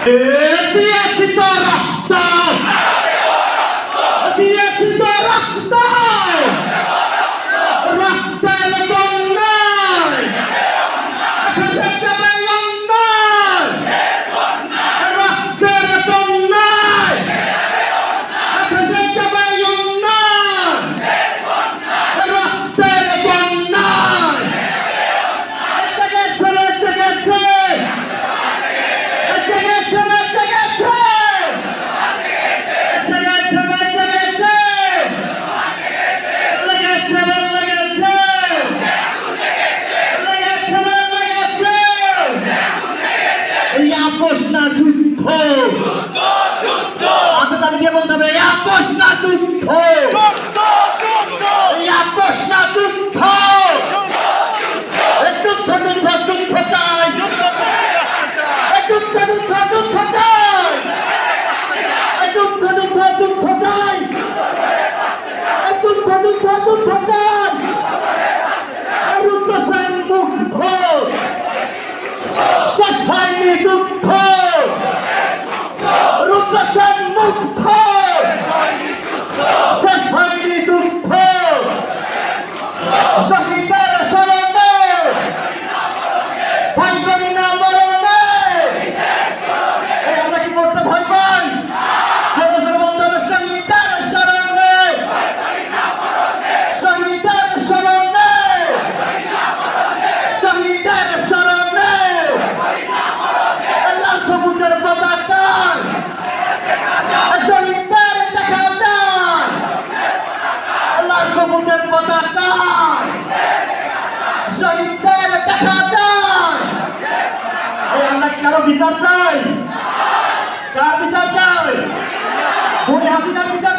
দিয়েছি তো রক্ত, দিয়েছি তো রক্ত, রক্তের বন্যায় ভেসে যাবে লন্ডন, রক্তের বন্যায় ভেসে যাবে লন্ডন, রক্তের বন্যায় আপোষ না যুদ্ধ, আপনাদেরকে বলতে হবে আপোষ না যুদ্ধ, আপোষ না যুদ্ধ, যুদ্ধ যুদ্ধ যুদ্ধ চাই, যুদ্ধ যুদ্ধ যুদ্ধ চাই, যুদ্ধ যুদ্ধ যুদ্ধ চাই, যুদ্ধ যুদ্ধ যুদ্ধ চাই, রুদ্র সেন মুগ্ধ, শেষ হয়নি যুদ্ধ, রুদ্র সেন মুগ্ধ, শেষ হয়নি যুদ্ধ, শহীদের স্মরণে ভয় করি না মরণে, আমরা কি করতে ভয় পাই? বলতে হবে শহীদের স্মরণে, শহীদের স্মরণে, শহীদের স্মরণে, লাল সবুজের পতাকা শহীদদের দেখা যায়, লাল সবুজের পতাকা শহীদদের দেখা যায়। আমরা কি কারো বিচার চাই? কার বিচার চাই? খুনি হাসিনার বিচার